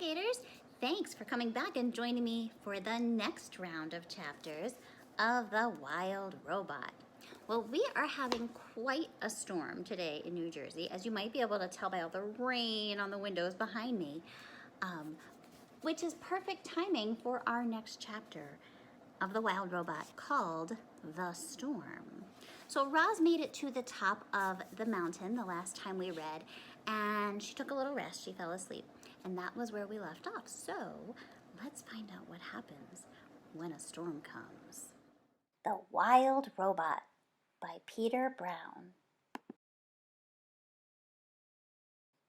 Navigators! Thanks for coming back and joining me for the next round of chapters of The Wild Robot. Well, we are having quite a storm today in New Jersey, as you might be able to tell by all the rain on the windows behind me, which is perfect timing for our next chapter of The Wild Robot called The Storm. So Roz made it to the top of the mountain the last time we read, and she took a little rest. She fell asleep, and that was where we left off. So let's find out what happens when a storm comes. The Wild Robot by Peter Brown.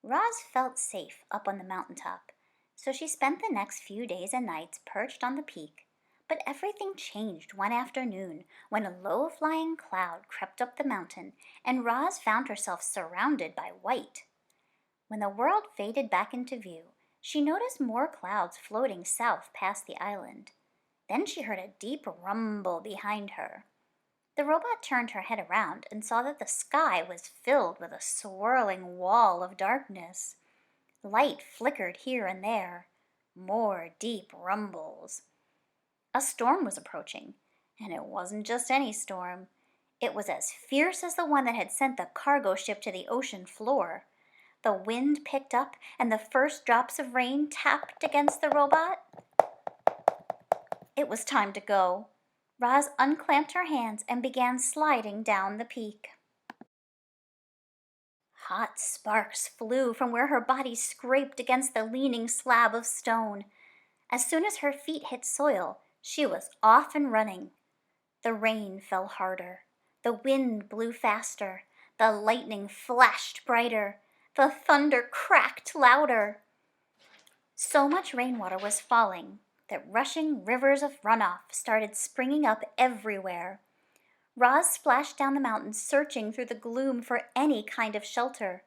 Roz felt safe up on the mountaintop, so she spent the next few days and nights perched on the peak. But everything changed one afternoon when a low-flying cloud crept up the mountain and Roz found herself surrounded by white. When the world faded back into view, she noticed more clouds floating south past the island. Then she heard a deep rumble behind her. The robot turned her head around and saw that the sky was filled with a swirling wall of darkness. Light flickered here and there. More deep rumbles. A storm was approaching, and it wasn't just any storm. It was as fierce as the one that had sent the cargo ship to the ocean floor. The wind picked up, and the first drops of rain tapped against the robot. It was time to go. Roz unclamped her hands and began sliding down the peak. Hot sparks flew from where her body scraped against the leaning slab of stone. As soon as her feet hit soil, she was off and running. The rain fell harder. The wind blew faster. The lightning flashed brighter. The thunder cracked louder. So much rainwater was falling that rushing rivers of runoff started springing up everywhere. Roz splashed down the mountain, searching through the gloom for any kind of shelter.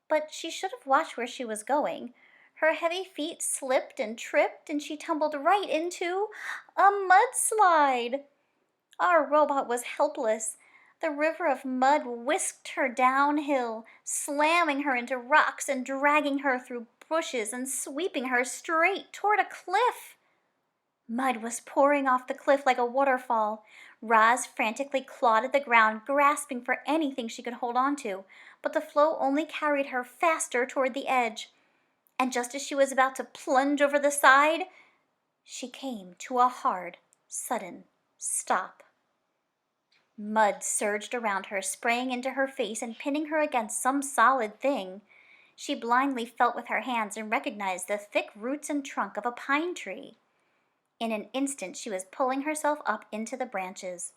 But she should have watched where she was going. Her heavy feet slipped and tripped, and she tumbled right into a mudslide. Our robot was helpless. The river of mud whisked her downhill, slamming her into rocks and dragging her through bushes and sweeping her straight toward a cliff. Mud was pouring off the cliff like a waterfall. Roz frantically clawed at the ground, grasping for anything she could hold on to, but the flow only carried her faster toward the edge. And just as she was about to plunge over the side, she came to a hard, sudden stop. Mud surged around her, spraying into her face and pinning her against some solid thing. She blindly felt with her hands and recognized the thick roots and trunk of a pine tree. In an instant she was pulling herself up into the branches.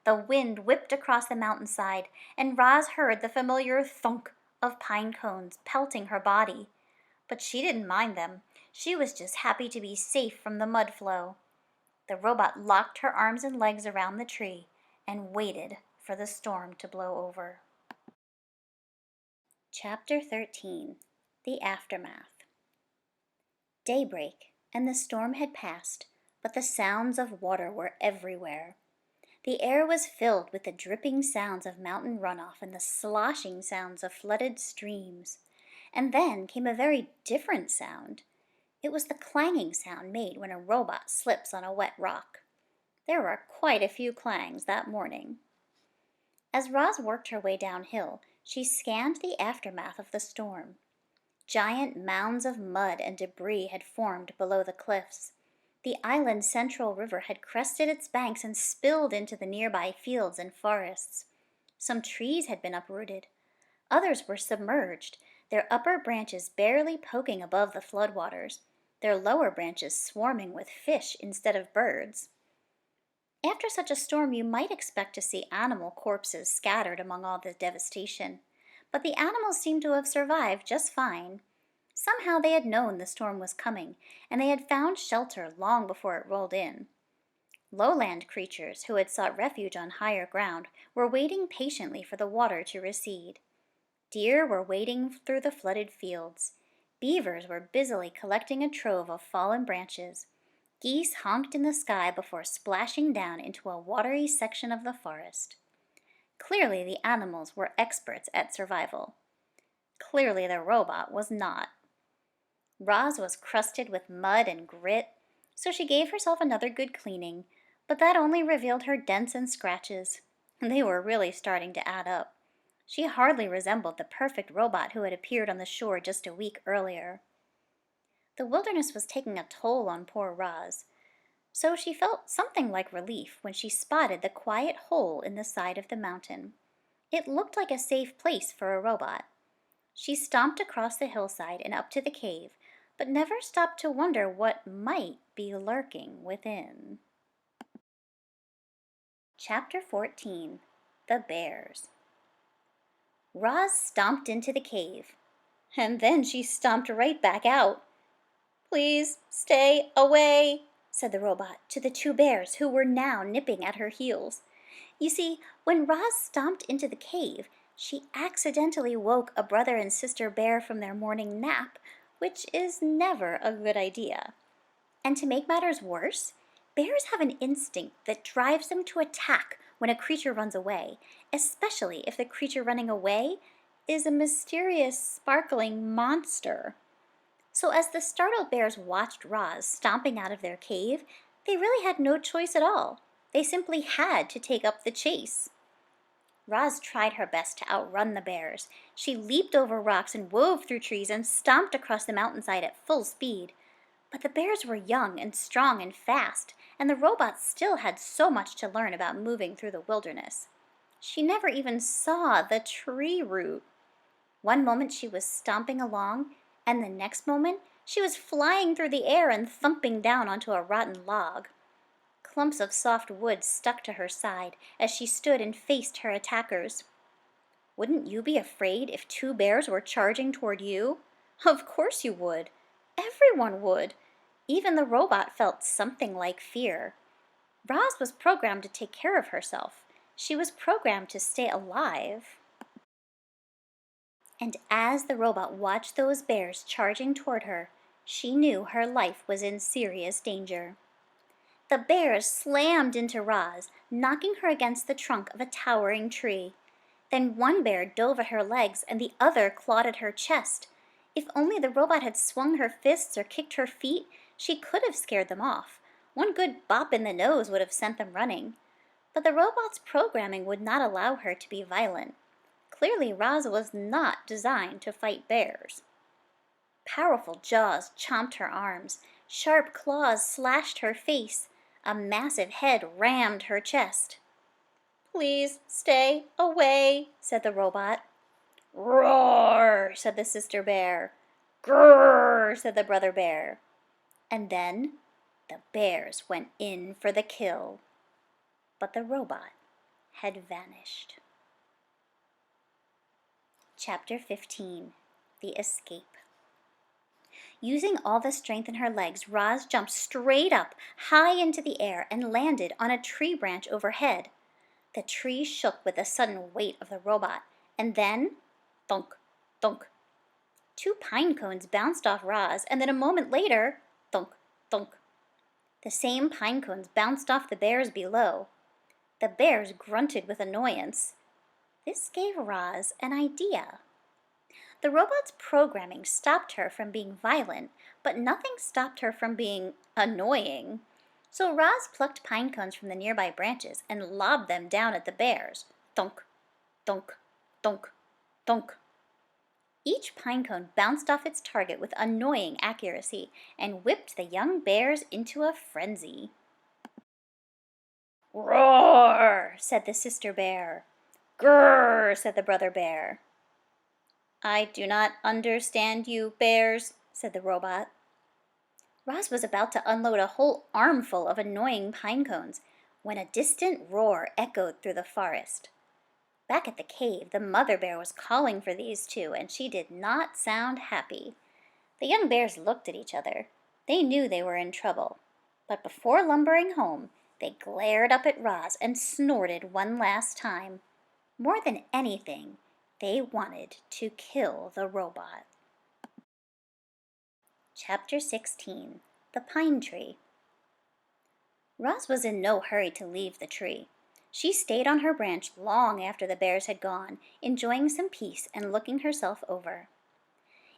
The wind whipped across the mountainside, and Roz heard the familiar thunk of pine cones pelting her body. But she didn't mind them. She was just happy to be safe from the mud flow. The robot locked her arms and legs around the tree and waited for the storm to blow over. Chapter 13. The Aftermath. Daybreak, and the storm had passed, but the sounds of water were everywhere. The air was filled with the dripping sounds of mountain runoff and the sloshing sounds of flooded streams. And then came a very different sound. It was the clanging sound made when a robot slips on a wet rock. There were quite a few clangs that morning. As Roz worked her way downhill, she scanned the aftermath of the storm. Giant mounds of mud and debris had formed below the cliffs. The island's central river had crested its banks and spilled into the nearby fields and forests. Some trees had been uprooted. Others were submerged, their upper branches barely poking above the floodwaters, their lower branches swarming with fish instead of birds. After such a storm, you might expect to see animal corpses scattered among all the devastation, but the animals seemed to have survived just fine. Somehow they had known the storm was coming, and they had found shelter long before it rolled in. Lowland creatures who had sought refuge on higher ground were waiting patiently for the water to recede. Deer were wading through the flooded fields. Beavers were busily collecting a trove of fallen branches. Geese honked in the sky before splashing down into a watery section of the forest. Clearly the animals were experts at survival. Clearly the robot was not. Roz was crusted with mud and grit, so she gave herself another good cleaning, but that only revealed her dents and scratches. They were really starting to add up. She hardly resembled the perfect robot who had appeared on the shore just a week earlier. The wilderness was taking a toll on poor Roz, so she felt something like relief when she spotted the quiet hole in the side of the mountain. It looked like a safe place for a robot. She stomped across the hillside and up to the cave, but never stopped to wonder what might be lurking within. Chapter 14. The Bears. Roz stomped into the cave, and then she stomped right back out. "Please stay away," said the robot to the two bears who were now nipping at her heels. You see, when Roz stomped into the cave, she accidentally woke a brother and sister bear from their morning nap, which is never a good idea. And to make matters worse, bears have an instinct that drives them to attack when a creature runs away, especially if the creature running away is a mysterious, sparkling monster. So as the startled bears watched Roz stomping out of their cave, they really had no choice at all. They simply had to take up the chase. Roz tried her best to outrun the bears. She leaped over rocks and wove through trees and stomped across the mountainside at full speed. But the bears were young and strong and fast, and the robot still had so much to learn about moving through the wilderness. She never even saw the tree root. One moment she was stomping along, and the next moment she was flying through the air and thumping down onto a rotten log. Clumps of soft wood stuck to her side as she stood and faced her attackers. Wouldn't you be afraid if two bears were charging toward you? Of course you would. Everyone would. Even the robot felt something like fear. Roz was programmed to take care of herself. She was programmed to stay alive. And as the robot watched those bears charging toward her, she knew her life was in serious danger. The bears slammed into Roz, knocking her against the trunk of a towering tree. Then one bear dove at her legs and the other clawed at her chest. If only the robot had swung her fists or kicked her feet, she could have scared them off. One good bop in the nose would have sent them running. But the robot's programming would not allow her to be violent. Clearly, Roz was not designed to fight bears. Powerful jaws chomped her arms. Sharp claws slashed her face. A massive head rammed her chest. "Please stay away," said the robot. "Roar," said the sister bear. "Grrr," said the brother bear. And then the bears went in for the kill. But the robot had vanished. Chapter 15. The Escape. Using all the strength in her legs, Roz jumped straight up, high into the air, and landed on a tree branch overhead. The tree shook with the sudden weight of the robot, and then, thunk, thunk. Two pine cones bounced off Roz, and then a moment later, thunk, thunk. The same pine cones bounced off the bears below. The bears grunted with annoyance. This gave Roz an idea. The robot's programming stopped her from being violent, but nothing stopped her from being annoying. So Roz plucked pine cones from the nearby branches and lobbed them down at the bears. Thunk, thunk, thunk, thunk. Each pine cone bounced off its target with annoying accuracy and whipped the young bears into a frenzy. "Roar," said the sister bear. "Grrr," said the brother bear. "I do not understand you, bears," said the robot. Roz was about to unload a whole armful of annoying pine cones when a distant roar echoed through the forest. Back at the cave, the mother bear was calling for these two, and she did not sound happy. The young bears looked at each other. They knew they were in trouble. But before lumbering home, they glared up at Roz and snorted one last time. More than anything, they wanted to kill the robot. Chapter 16. The Pine Tree. Roz was in no hurry to leave the tree. She stayed on her branch long after the bears had gone, enjoying some peace and looking herself over.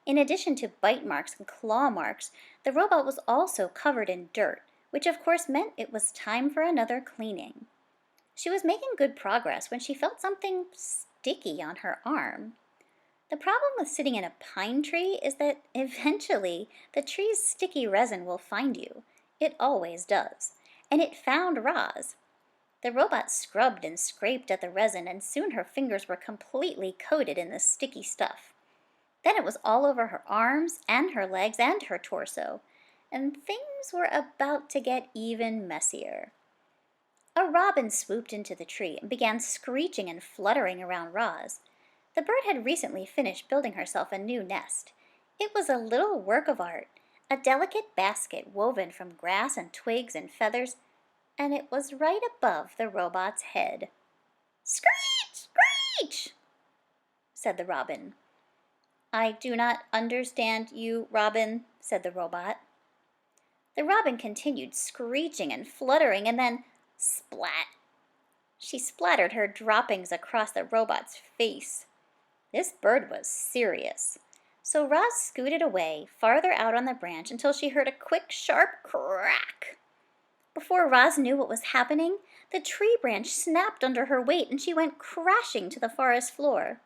In addition to bite marks and claw marks, the robot was also covered in dirt, which of course meant it was time for another cleaning. She was making good progress when she felt something sticky on her arm. The problem with sitting in a pine tree is that eventually the tree's sticky resin will find you. It always does. And it found Roz. The robot scrubbed and scraped at the resin, and soon her fingers were completely coated in the sticky stuff. Then it was all over her arms and her legs and her torso, and things were about to get even messier. A robin swooped into the tree and began screeching and fluttering around Roz. The bird had recently finished building herself a new nest. It was a little work of art, a delicate basket woven from grass and twigs and feathers, and it was right above the robot's head. "Screech! Screech!" said the robin. "I do not understand you, Robin," said the robot. The robin continued screeching and fluttering, and then splat! She splattered her droppings across the robot's face. This bird was serious. So Roz scooted away, farther out on the branch, until she heard a quick, sharp crack. Before Roz knew what was happening, the tree branch snapped under her weight and she went crashing to the forest floor.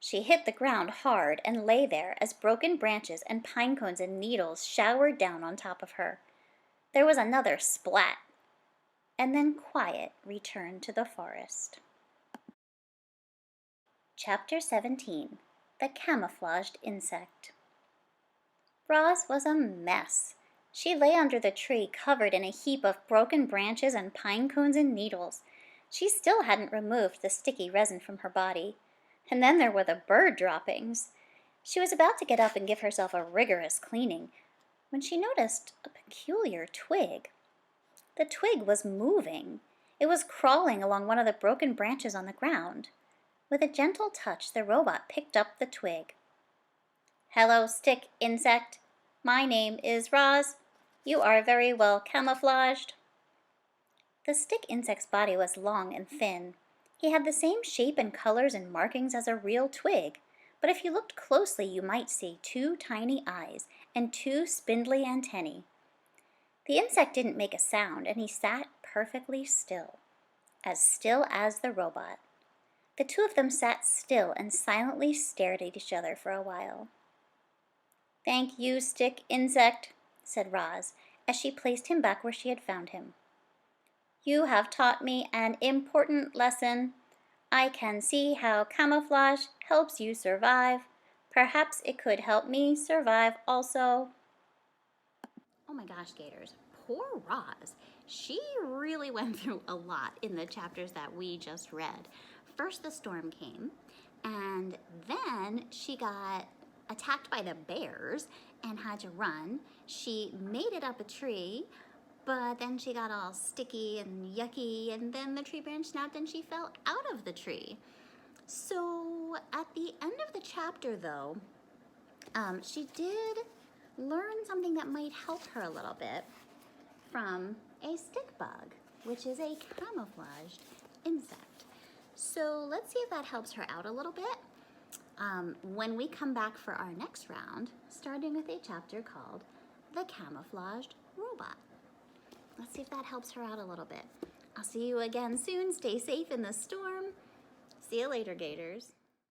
She hit the ground hard and lay there as broken branches and pine cones and needles showered down on top of her. There was another splat, and then quiet returned to the forest. Chapter 17. The Camouflaged Insect. Roz was a mess. She lay under the tree covered in a heap of broken branches and pine cones and needles. She still hadn't removed the sticky resin from her body. And then there were the bird droppings. She was about to get up and give herself a rigorous cleaning when she noticed a peculiar twig. The twig was moving. It was crawling along one of the broken branches on the ground. With a gentle touch, the robot picked up the twig. "Hello, stick insect. My name is Roz. You are very well camouflaged." The stick insect's body was long and thin. He had the same shape and colors and markings as a real twig, but if you looked closely you might see 2 tiny eyes and 2 spindly antennae. The insect didn't make a sound, and he sat perfectly still as the robot. The two of them sat still and silently stared at each other for a while. "Thank you, stick insect," said Roz, as she placed him back where she had found him. "You have taught me an important lesson. I can see how camouflage helps you survive. Perhaps it could help me survive also." Oh my gosh, Gators. Poor Roz. She really went through a lot in the chapters that we just read. First the storm came, and then she got attacked by the bears and had to run. She made it up a tree, but then she got all sticky and yucky, and then the tree branch snapped and she fell out of the tree. So at the end of the chapter, though, she did learn something that might help her a little bit from a stick bug, which is a camouflaged insect. So let's see if that helps her out a little bit when we come back for our next round, starting with a chapter called The Camouflaged Robot. Let's see if that helps her out a little bit. I'll see you again soon. Stay safe in the storm. See you later, Gators.